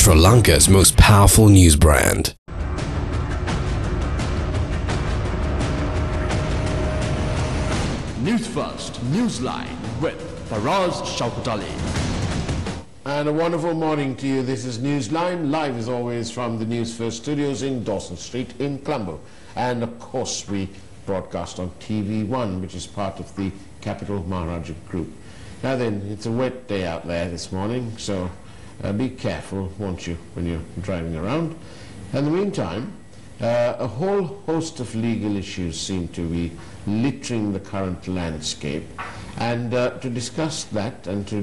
Sri Lanka's most powerful news brand. Newsfirst Newsline with Faraz Shaukatali. And a wonderful morning to you. This is Newsline, live as always from the Newsfirst studios in Dawson Street in Colombo. And of course we broadcast on TV1, which is part of the Capital Maharaja Group. Now then, it's a wet day out there this morning, so be careful, won't you, when you're driving around. In the meantime, a whole host of legal issues seem to be littering the current landscape. And to discuss that and to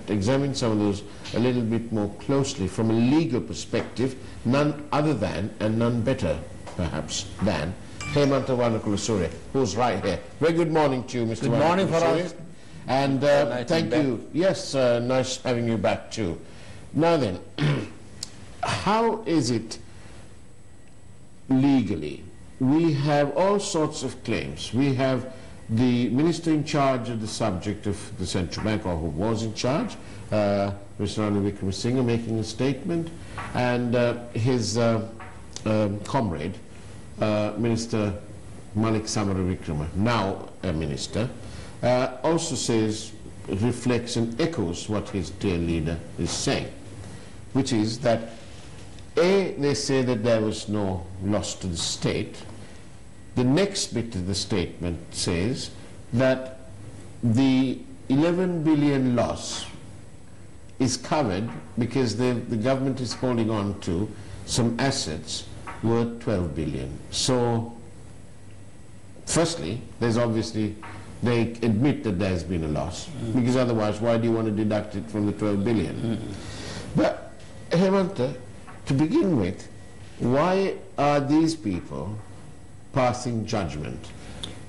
examine some of those a little bit more closely from a legal perspective, none other than, and none better perhaps than, Hemanta Vanakulasuriya, who's right here. Very good morning to you, Mr. Good morning, Faraz. And thank you. Yes, nice having you back too. Now then, how is it legally? We have all sorts of claims. We have the minister in charge of the subject of the central bank, or who was in charge, Mr. Ranil Wickremesinghe, making a statement, and his comrade, Minister Malik Samaravikrama, now a minister, also says, reflects and echoes what his dear leader is saying, which is that they say that there was no loss to the state. The next bit of the statement says that the 11 billion loss is covered because the government is holding on to some assets worth 12 billion. So, firstly, there's obviously, they admit that there's been a loss, because otherwise why do you want to deduct it from the 12 billion? But, Hemanta, to begin with, why are these people passing judgment?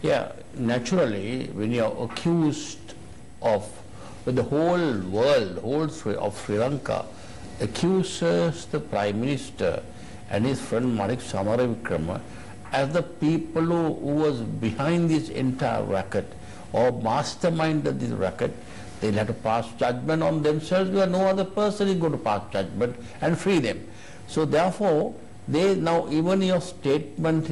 Yeah, naturally, when you're accused of, when the whole world, of Sri Lanka accuses the Prime Minister and his friend Malik Samaravikrama as the people who was behind this entire racket or masterminded this racket, they'll have to pass judgment on themselves, where no other person is going to pass judgment and free them. So therefore, they now, even your statement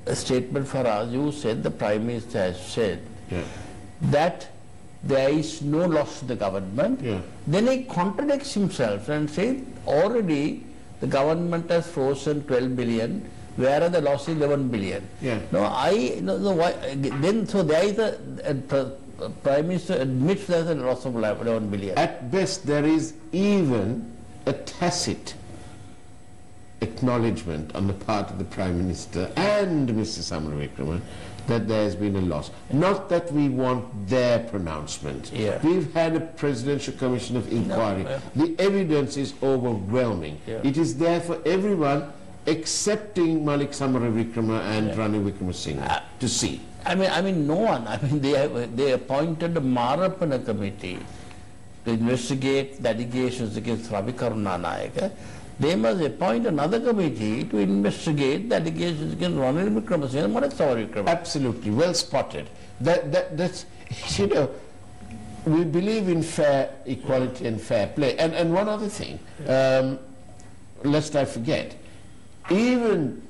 for us, you said, the Prime Minister has said that there is no loss to the government. Then he contradicts himself and says already the government has frozen 12 billion, whereas the loss is 11 billion. Why, then, so there is a Prime Minister admits there is a loss of 11 billion. At best, there is even a tacit acknowledgement on the part of the Prime Minister and Mr. Samaravikrama that there has been a loss. Not that we want their pronouncement. We've had a Presidential Commission of Inquiry. The evidence is overwhelming. It is there for everyone excepting Malik Samaravikrama and Ranil Wickremesinghe to see. I mean, no one. I mean, they appointed a Marapana committee to investigate the allegations against Ravi Karunanayake. They must appoint another committee to investigate the allegations against Ranil Wickremesinghe and Malik Samaravikrama. Absolutely, well spotted. That's, you know, we believe in fair equality and fair play. And one other thing, lest I forget, even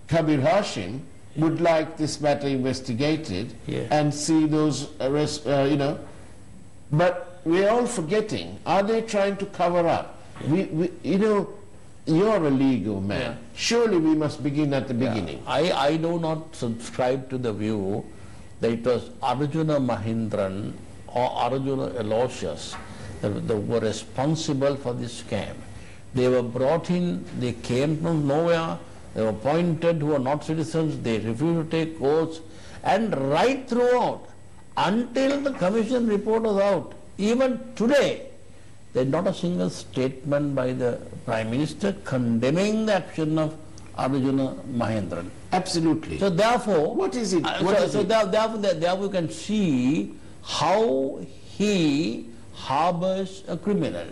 Kabir Hashim would like this matter investigated and see those arrests, you know. But we're all forgetting, are they trying to cover up? You know, you're a legal man. Surely we must begin at the beginning. I do not subscribe to the view that it was Arjuna Mahendran or Arjuna Aloysius that were responsible for this scam. They were brought in, they came from nowhere, they were appointed who were not citizens, they refused to take oaths, and right throughout, until the commission report was out, even today, there is not a single statement by the Prime Minister condemning the action of Arjuna Mahendran. Absolutely. So therefore, what is it? Therefore you can see how he harbors a criminal.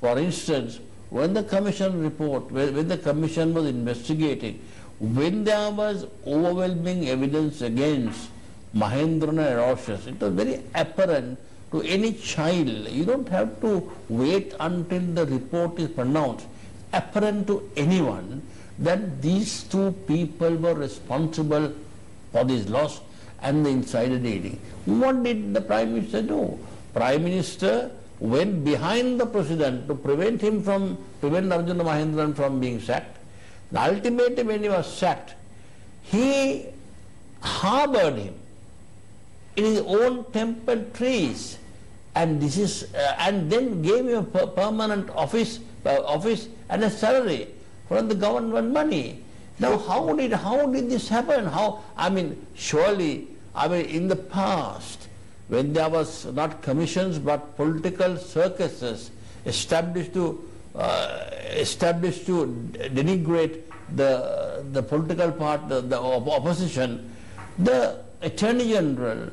For instance, when the commission report, when the commission was investigating, when there was overwhelming evidence against Mahendran and Aloysius, it was very apparent to any child. You don't have to wait until the report is pronounced. apparent to anyone that these two people were responsible for this loss and the insider trading. What did the Prime Minister do? Prime Minister went behind the President to prevent Arjuna Mahendran from being sacked. Ultimately, when he was sacked, he harbored him in his own temple trees, and and then gave him a permanent office and a salary from the government money. Now, how did this happen? Surely, in the past, when there was not commissions but political circuses established to denigrate the political part, the opposition, the Attorney General,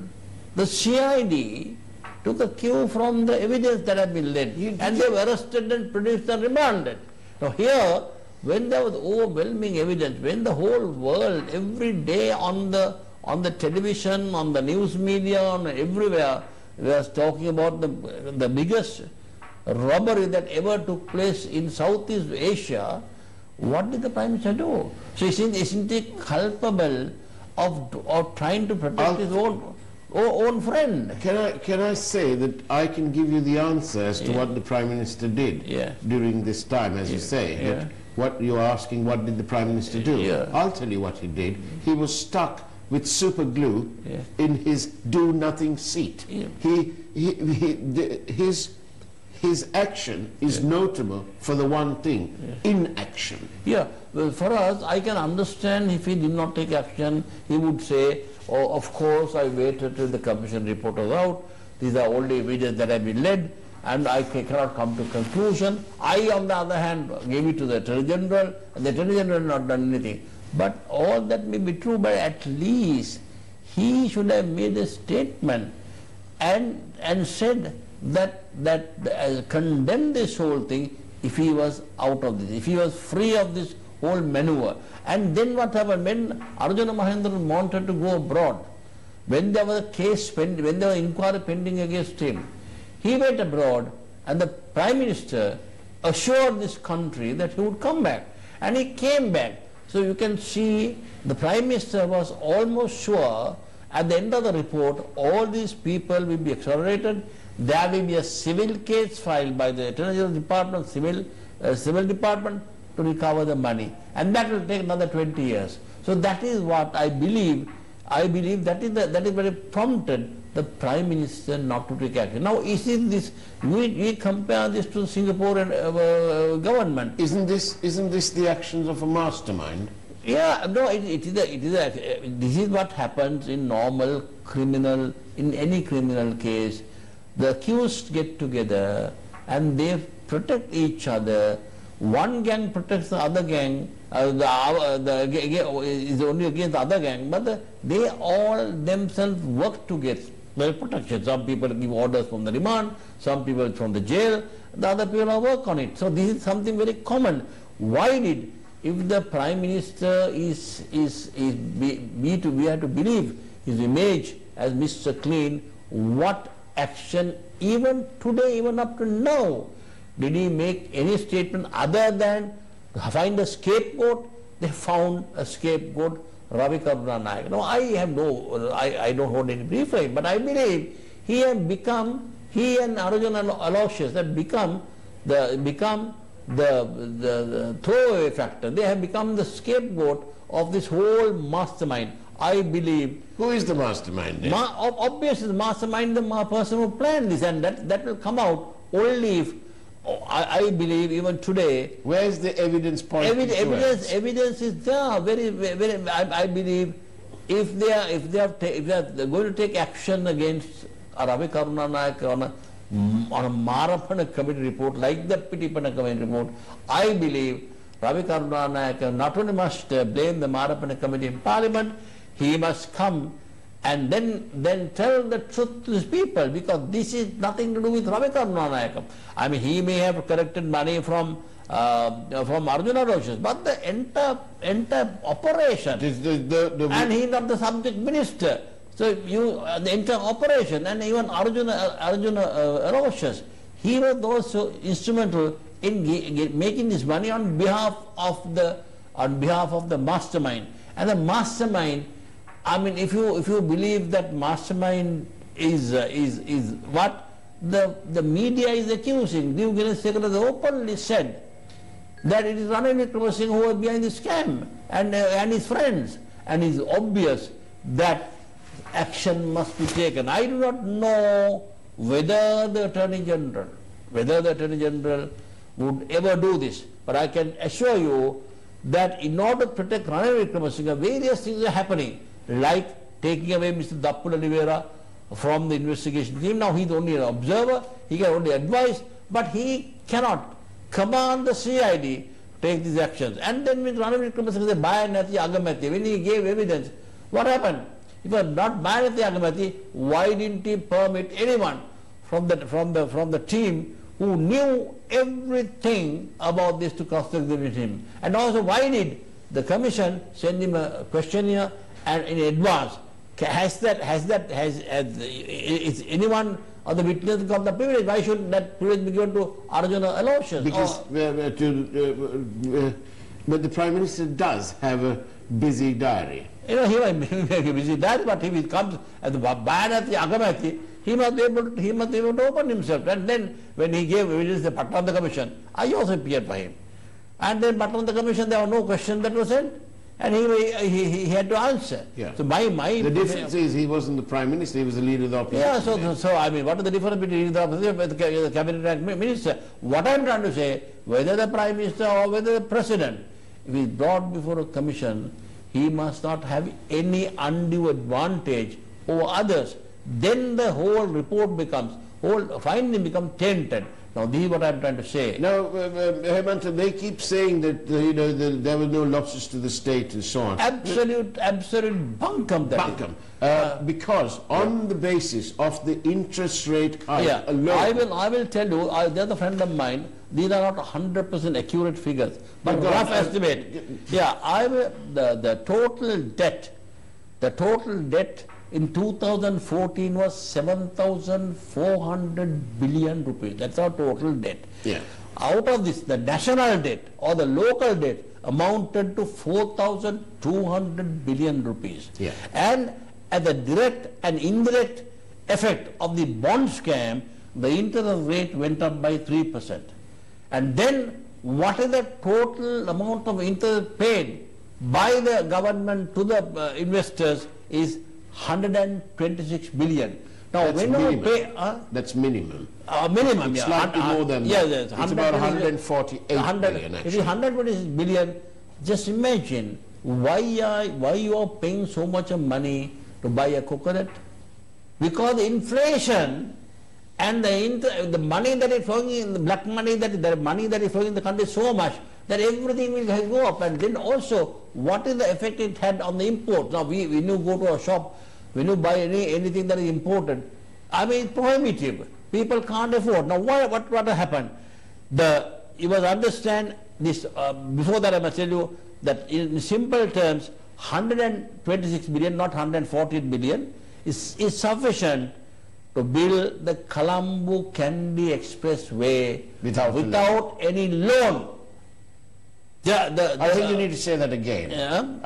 the CID took a cue from the evidence that had been led, and they were arrested and produced and remanded. Now here, when there was overwhelming evidence, when the whole world every day on the television, on the news media, on everywhere, was talking about the biggest robbery that ever took place in Southeast Asia, what did the Prime Minister do? So isn't he culpable of trying to protect his own friend? Can I say that I can give you the answer as to what the Prime Minister did during this time, as you say. Yeah. What you're asking, what did the Prime Minister do? Yeah. I'll tell you what he did. He was stuck with super glue in his do-nothing seat. Yeah. His action is notable for the one thing, inaction. Yeah, well, for us, I can understand if he did not take action, he would say, oh, of course, I waited till the commission report was out. These are all the evidence that have been led, and I cannot come to conclusion. I, on the other hand, gave it to the Attorney General, and the Attorney General had not done anything. But all that may be true, but at least he should have made a statement and said that condemn this whole thing if he was out of this, if he was free of this whole maneuver. And then what happened when Arjuna Mahendran wanted to go abroad, when there was a case pending, when there was inquiry pending against him, he went abroad, and the Prime Minister assured this country that he would come back, and he came back. So you can see the Prime Minister was almost sure at the end of the report all these people will be exonerated. There will be a civil case filed by the Attorney General Department, civil department, to recover the money, and that will take another 20 years. So that is what I believe. I believe that is very prompted the Prime Minister not to take action. Now, isn't this? We compare this to the Singaporean government. Isn't this the actions of a mastermind? Yeah, no, this is what happens in normal criminal, in any criminal case. The accused get together and they protect each other. One gang protects the other gang, is only against the other gang, but they all themselves work together. Well, protection. Some people give orders from the remand, some people from the jail, the other people work on it. So this is something very common. Why did, if the Prime Minister we have to believe his image as Mr. Clean, what action even today, even up to now, did he make any statement other than find a scapegoat? They found a scapegoat, Ravi Karunanayak. No, I don't hold any brief for him, but I believe he and Arjuna Aloysius have become the throwaway factor. They have become the scapegoat of this whole mastermind. I believe. Who is the mastermind? Obviously, the mastermind, the person who planned this, and that will come out only if. I believe even today. Where is the evidence pointing Evidence is there. Very. I believe if they are going to take action against Ravi Karunanayak on a Marapana Committee report like the Pitipana Committee report, I believe Ravi Karunanayak not only must blame the Marapana Committee in Parliament, he must come and then tell the truth to his people, because this is nothing to do with Ravi Karunanayak. I mean, he may have collected money from Arjuna Aloysius, but the entire operation, and he is not the subject minister. So the entire operation, and even Arjuna Aloysius, he was also instrumental in making this money on behalf of the mastermind. And the mastermind, I mean, if you believe that mastermind is what the media is accusing, New Guinea Secretary openly said that it is Ranil Wickremesinghe who was behind the scam and his friends, and it is obvious that action must be taken. I do not know whether the Attorney General would ever do this, but I can assure you that in order to protect Ranil Wickremesinghe, various things are happening, like taking away Mr. Dappula Nivera from the investigation team. Now he is only an observer, he can only advise, but he cannot command the CID to take these actions. And then when Ranil Wickremesinghe said, Bayanati Agamati, when he gave evidence, what happened? If he was not Bayanati Agamati, why didn't he permit anyone from the team who knew everything about this to cross-examine him? And also, why did the commission send him a questionnaire and in advance? Is anyone of the witnesses got the privilege? Why should that privilege be given to Arjuna Aloysius? Because but the Prime Minister does have a busy diary. You know, he might make a busy diary, but if he comes as the Bayanati Agamati, he must be able to open himself. And then when he gave evidence to the Patna of the Commission, I also appeared for him. And then Patna of the Commission, there were no questions that were sent, and he had to answer. Yeah. So the difference is he wasn't the Prime Minister, he was the leader of the opposition. Yeah, so I mean, what is the difference between the opposition and the cabinet rank minister? What I am trying to say, whether the Prime Minister or whether the President, if he is brought before a commission, he must not have any undue advantage over others. Then the whole report finding becomes tainted. Now this is what I am trying to say. Now, Hemanta, they keep saying that there were no losses to the state and so on. Absolute bunkum. Because on the basis of the interest rate hike alone. I will tell you, there's a friend of mine, these are not 100% accurate figures, but rough estimate. The total debt in 2014 was 7,400 billion rupees. That's our total debt. Yeah. Out of this, the national debt or the local debt amounted to 4,200 billion rupees. Yeah. And as a direct and indirect effect of the bond scam, the interest rate went up by 3%. And then what is the total amount of interest paid by the government to the investors is 126 billion. Now, that's when minimum. you pay... that's minimum. Minimum, it's slightly more than that. Yes, it's about 148 billion, actually. It is 126 billion. Just imagine why you are paying so much of money to buy a coconut. Because the inflation and the money that is flowing in, the black money, the money that is flowing in the country is so much that everything will go up. And then also, what is the effect it had on the imports? Now, when you go to a shop, when you buy anything that is imported, I mean, it's prohibitive. People can't afford. Now, what happened? You must understand this. Before that, I must tell you that in simple terms, 126 billion, not 114 billion, is sufficient to build the Colombo-Kandy Expressway without any loan. I think you need to say that again.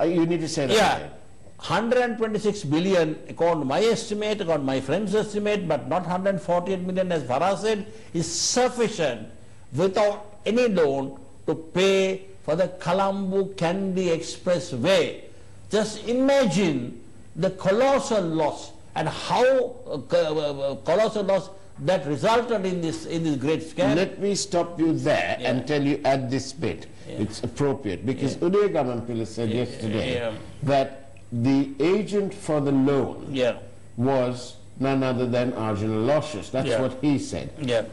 You need to say that again. 126 billion, according to my estimate, according to my friend's estimate, but not 148 million as Farah said, is sufficient without any loan to pay for the Colombo-Kandy Expressway. Just imagine the colossal loss and how colossal loss that resulted in this great scam. Let me stop you there and tell you at this bit. It's appropriate because Uday Gamampila said yesterday that the agent for the loan was none other than Arjuna Aloysius. That's what he said.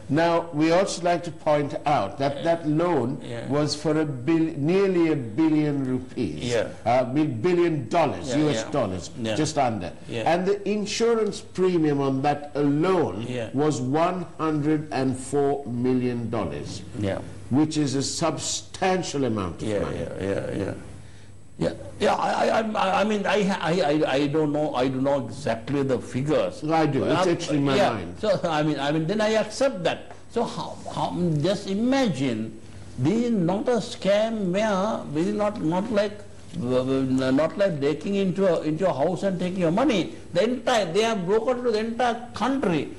Now, we also like to point out that that loan was for nearly $1 billion rupees, $1 billion US dollars, just under. And the insurance premium on that alone was $104 million, which is a substantial amount of money. I mean, I don't know. I don't know exactly the figures. I do. It's actually in my mind. So I mean, then I accept that. So just imagine, this is not a scam where this is not like breaking into a house and taking your money. They have broken into the entire country,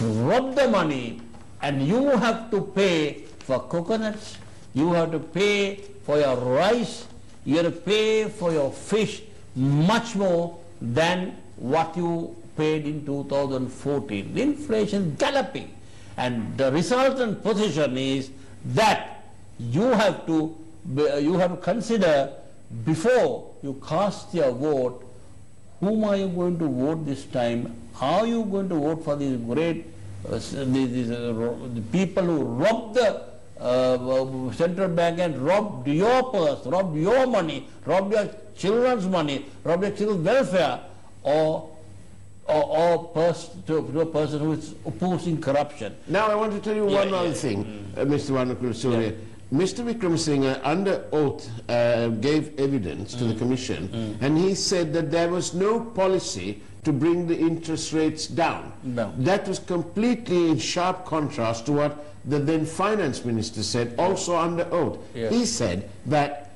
rob the money, and you have to pay for coconuts, you have to pay for your rice, you have to pay for your fish much more than what you paid in 2014. The inflation is galloping, and the resultant position is that you have to consider, before you cast your vote, whom are you going to vote this time? Are you going to vote for these great the people who robbed the central bank and robbed your purse, robbed your money, robbed your children's money, robbed your children's welfare, or to a person who is opposing corruption? Now I want to tell you one other thing, Mr. Vanakulasuriya. Mr. Wickremesinghe, under oath, gave evidence to the Commission, and he said that there was no policy to bring the interest rates down. No. That was completely in sharp contrast to what the then Finance Minister said, also under oath. Yeah. He said that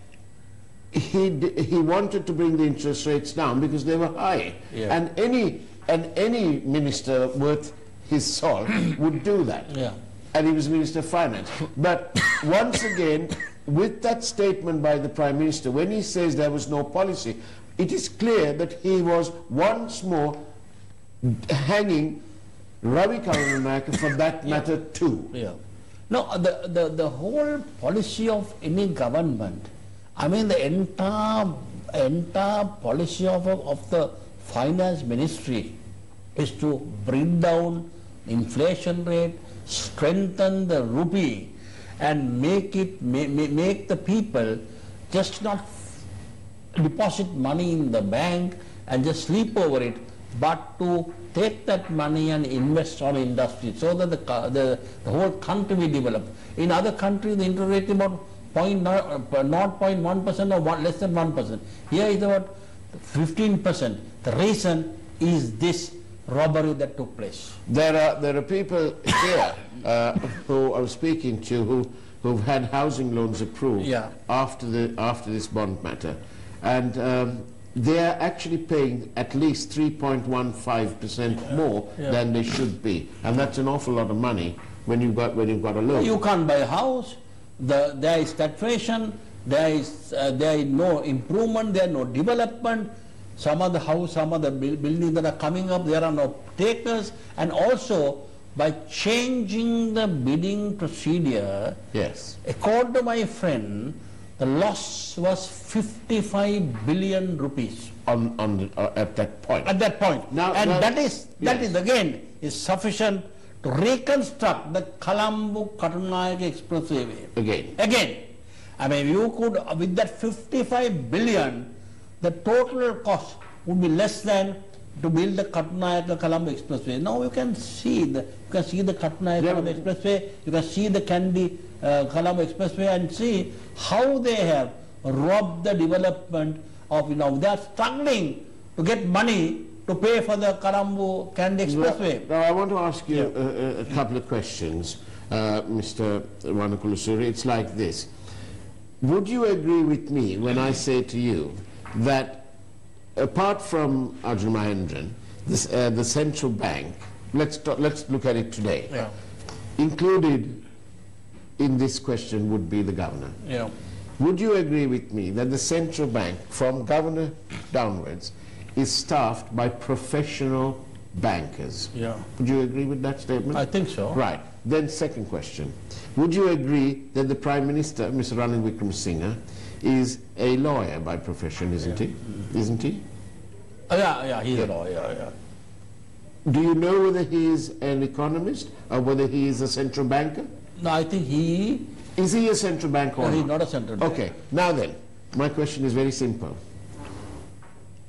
he wanted to bring the interest rates down because they were high, and any minister worth his salt would do that. Yeah. And he was Minister of Finance. But once again, with that statement by the Prime Minister, when he says there was no policy, it is clear that he was once more hanging Ravi for that matter too. Yeah. No, the whole policy of any government, I mean the entire policy of the Finance Ministry is to bring down inflation rate, strengthen the rupee, and make the people just not deposit money in the bank and just sleep over it, but to take that money and invest on industry so that the whole country will develop. In other countries, the interest rate is about 0.1% or less than 1%. Here is about 15%. The reason is this robbery that took place. There are people here who I was speaking to who've had housing loans approved after this bond matter, and they are actually paying at least 3.15% more than they should be, and that's an awful lot of money when you've got a loan. You can't buy a house. There is taxation. There is no improvement. There is no development. Some of the house, some of the buildings that are coming up, there are no takers, and also by changing the bidding procedure, according to my friend, the loss was 55 billion rupees. At that point. At that point. Now, that is again sufficient to reconstruct the Colombo-Kattunayake Expressway. Again. I mean, you could, with that 55 billion, the total cost would be less than to build the Kattunayake-Colombo Expressway. Now you can see the Kattunayake-Colombo Expressway, you can see the Colombo Expressway, and see how they have robbed the development of, they are struggling to get money to pay for the Colombo-Kandy Expressway. Now I want to ask you a couple of questions, Mr. Vanakulasuriya. It's like this. Would you agree with me when I say to you that apart from Arjun Mahendran, the central bank, let's look at it today, included in this question would be the governor. Would you agree with me that the central bank, from governor downwards, is staffed by professional bankers? Would you agree with that statement? I think so. Right. Then second question. Would you agree that the Prime Minister, Mr. Ranil Wickremesinghe, is a lawyer by profession, isn't he? Isn't he? He's a lawyer, Do you know whether he is an economist or whether he is a central banker? No, I think he... Is he a central banker or not? He's not a central banker. Okay. Now then, my question is very simple.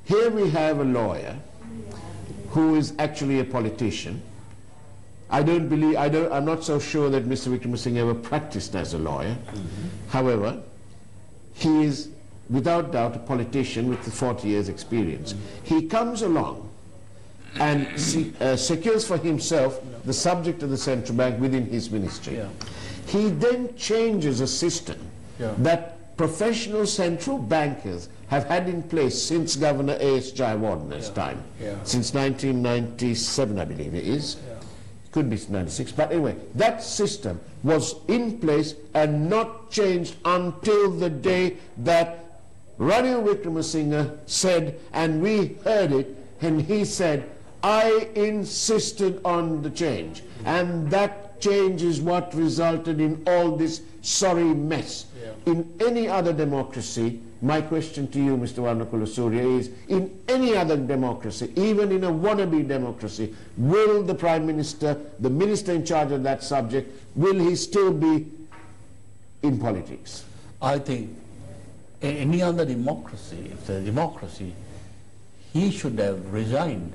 Here we have a lawyer who is actually a politician. I'm not so sure that Mr. Wickremesinghe ever practiced as a lawyer. However, he is without doubt a politician with 40 years experience. He comes along and secures for himself the subject of the central bank within his ministry. Yeah. He then changes a system Yeah. that professional central bankers have had in place since Governor A.S. Jayawardena's time, Yeah. since 1997, I believe it is. Yeah. Could be 96, but anyway, that system was in place and not changed until the day that Ranil Wickremesinghe said, and we heard it, and he said, I insisted on the change, and that change is what resulted in all this sorry mess. Yeah. In any other democracy, my question to you, Mr. Warnakulasuriya, is in any other democracy, even in a wannabe democracy, will the Prime Minister, the Minister in charge of that subject, will he still be in politics? I think in any other democracy, if it's a democracy, he should have resigned.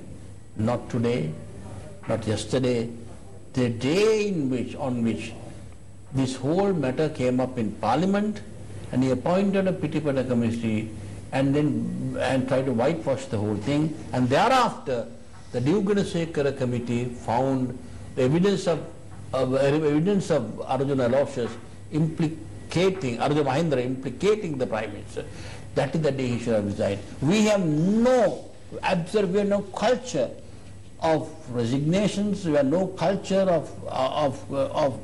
Not today, not yesterday, the day on which this whole matter came up in Parliament, and he appointed a Pitipata committee and tried to whitewash the whole thing, and thereafter the Devanagara committee found evidence of Arjuna Aloysius implicating Arjuna Mahendran, implicating the Prime Minister. That is the day he should have resigned. We have no culture of resignations, we have no culture of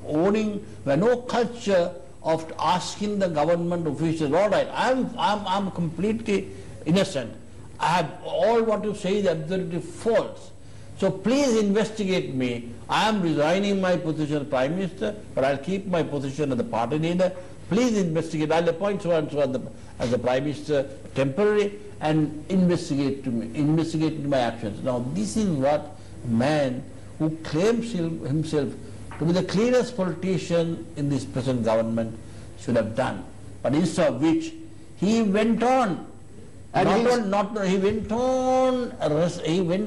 owning, we have no culture of asking the government officials, all right, I'm completely innocent. All what you say is absolutely false. So please investigate me. I am resigning my position as Prime Minister, but I'll keep my position as the party leader. Please investigate. I'll appoint so and so as the Prime Minister temporary and investigate my actions. Now this is what a man who claims himself to be the cleanest politician in this present government should have done. But instead of which, he went on. He went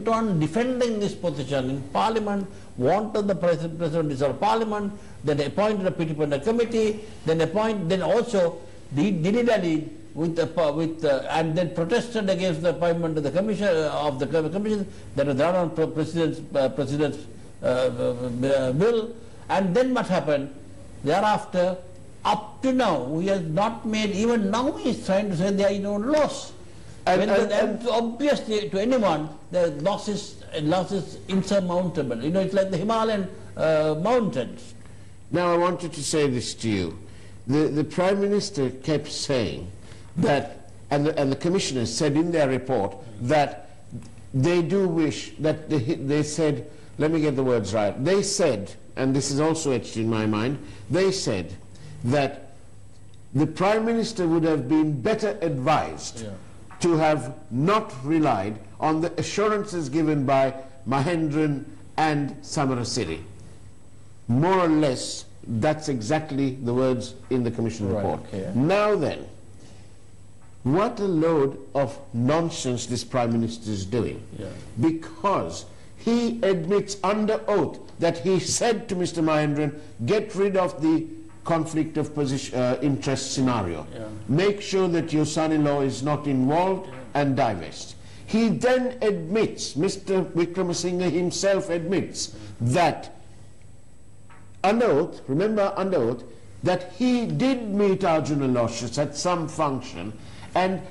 on defending this position in Parliament, wanted the President to dissolve Parliament, then appointed a Pitipata committee, then also dilly-dally and then protested against the appointment of the commission that was done on President's bill. And then what happened? Thereafter, up to now, he has not made, even now he is trying to say there is no loss. Obviously, to anyone, the loss is insurmountable. You know, it's like the Himalayan mountains. Now I wanted to say this to you. The Prime Minister kept saying that, and the commissioners said in their report, that they do wish, that they said, let me get the words right, they said, and this is also etched in my mind, they said that the Prime Minister would have been better advised to have not relied on the assurances given by Mahendran and Samarasiri. More or less, that's exactly the words in the Commission report. Okay. Now then, what a load of nonsense this Prime Minister is doing. Because he admits under oath that he said to Mr. Mahendran, get rid of the conflict of interest scenario. Make sure that your son-in-law is not involved and divest. He then admits, Mr. Wickremesinghe himself admits, that under oath, remember under oath, that he did meet Arjuna Aloysius at some function, and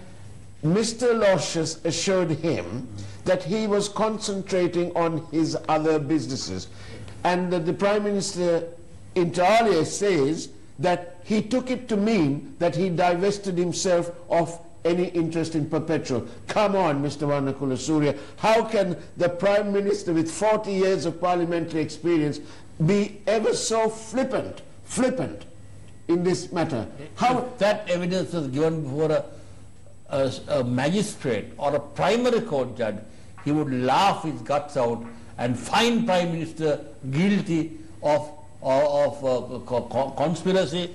Mr. Aloysius assured him that he was concentrating on his other businesses, and that the Prime Minister inter alia says that he took it to mean that he divested himself of any interest in Perpetual. Come on, Mr. Warnakulasuriya, how can the Prime Minister with 40 years of parliamentary experience be ever so flippant in this matter? How if that evidence was given before a magistrate or a primary court judge, he would laugh his guts out and find Prime Minister guilty of conspiracy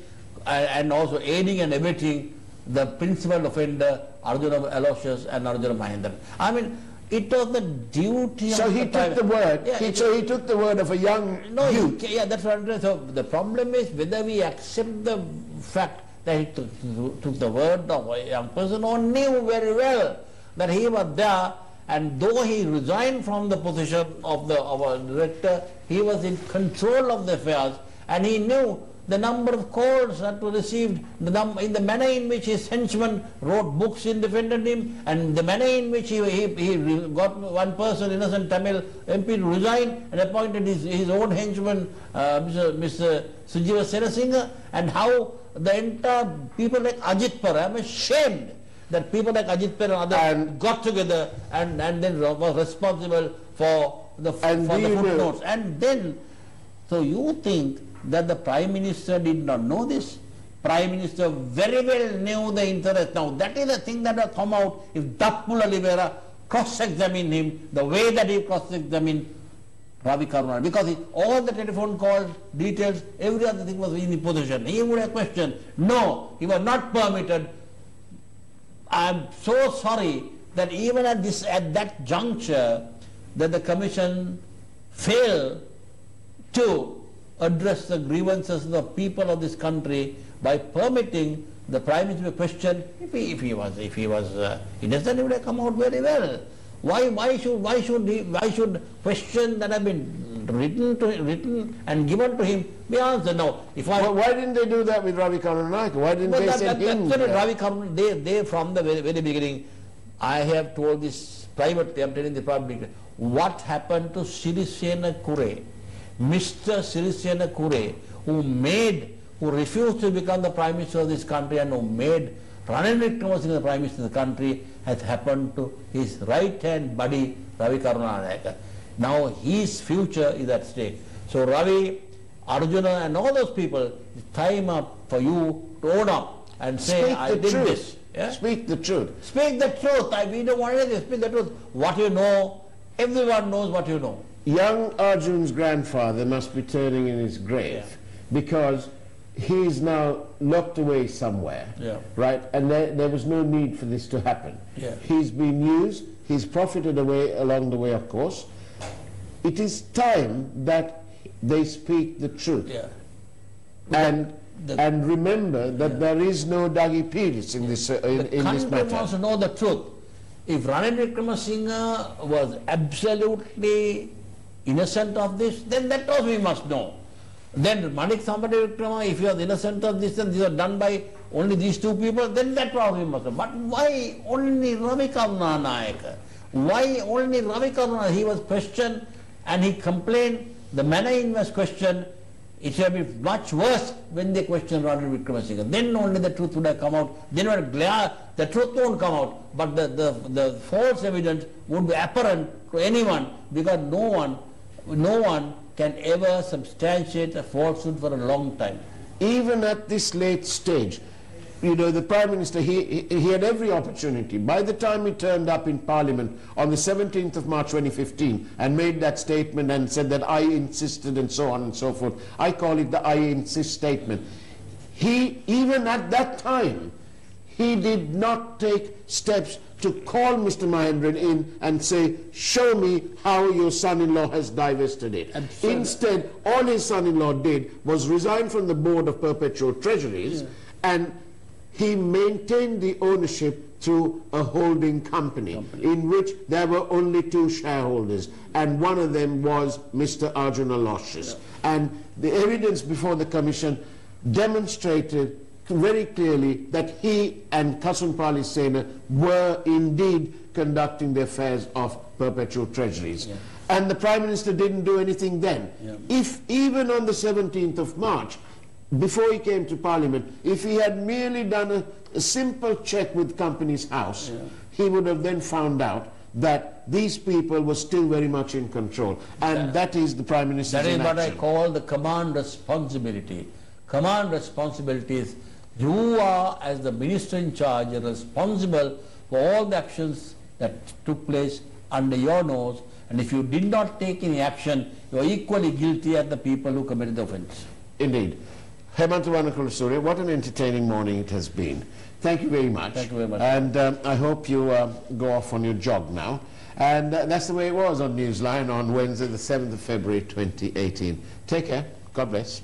and also aiding and abetting the principal offender Arjuna Aloysius and Arjuna Mahendran. I mean, it was the duty so of he the took the word. So he took the word of a young youth. That's what I'm saying. So the problem is whether we accept the fact that he took the word of a young person, or knew very well that he was there and though he resigned from the position of our director, he was in control of the affairs, and he knew the number of calls that were received, in the manner in which his henchmen wrote books in defending him, and the manner in which he got one person, innocent Tamil MP, to resign and appointed his own henchman, Mr. Sujiva Senasinghe, and how the entire people like Ajit Par, I am ashamed that people like Ajit Par and others got together and then was responsible for the footnotes. And then, so you think that the Prime Minister did not know this? Prime Minister very well knew the interest. Now that is the thing that has come out if Dappula Livera cross-examined him the way that he cross-examined Ravi Karunanayake, because all the telephone calls, details, every other thing was in his possession. He would have questioned. No, he was not permitted. I am so sorry that even at that juncture that the Commission failed to address the grievances of the people of this country by permitting the Prime Minister to question if he doesn't even come out very well. Why should questions that have been written and given to him be answered? Now, why didn't they do that with Ravi Karunanayake? Why didn't they send him? Ravi Karunanayake, they from the very beginning, I have told this privately, I am telling the public, what happened to Sirisena Kure? Mr. Sirisena Kure, who refused to become the Prime Minister of this country and who made Ranil Wickremesinghe the Prime Minister of the country, has happened to his right-hand buddy Ravi Karunanayake. Now his future is at stake. So Ravi, Arjuna and all those people, it's time up for you to own up and say, I did this. Yeah? Speak the truth. Speak the truth. We don't want anything. Speak the truth. What you know, everyone knows what you know. Young Arjun's grandfather must be turning in his grave because he is now locked away somewhere, right? And there was no need for this to happen. He's been used, he's profited away along the way, of course. It is time that they speak the truth. And remember that there is no Dagi Piris in this in this matter. The country wants to know the truth. If Ranil Wickremesinghe was absolutely innocent of this, then that also we must know. Then Manik Sampati Wickrama, if he was innocent of this and these are done by only these two people, then that also we must know. But why only Ravi Karunanayake? Why only Ravi Karunanayake? He was questioned and he complained. The manner in was questioned. It should be much worse when they question Ranil Wickremesinghe. Then only the truth would have come out. Then the truth won't come out, but the false evidence would be apparent to anyone, because no one can ever substantiate a falsehood for a long time. Even at this late stage, you know, the Prime Minister, he had every opportunity. By the time he turned up in Parliament on the 17th of March 2015 and made that statement and said that I insisted and so on and so forth, I call it the I insist statement. Even at that time, he did not take steps to call Mr. Mahendran in and say, show me how your son-in-law has divested it. Instead, all his son-in-law did was resign from the board of perpetual treasuries, and he maintained the ownership through a holding company in which there were only two shareholders, and one of them was Mr. Arjuna Aloysius. And the evidence before the Commission demonstrated very clearly that he and Kasunpali Sena were indeed conducting the affairs of perpetual treasuries. And the Prime Minister didn't do anything then. If even on the 17th of March, before he came to Parliament, if he had merely done a simple check with Companies House, he would have then found out that these people were still very much in control. And that is the Prime Minister's inaction. That is what I call the command responsibility. Command responsibility is you are, as the minister in charge, responsible for all the actions that took place under your nose, and if you did not take any action, you are equally guilty as the people who committed the offence. Indeed. Hemantawanakulla Surya, what an entertaining morning it has been. Thank you very much. Thank you very much. And I hope you go off on your jog now. And that's the way it was on Newsline on Wednesday, the 7th of February 2018. Take care. God bless.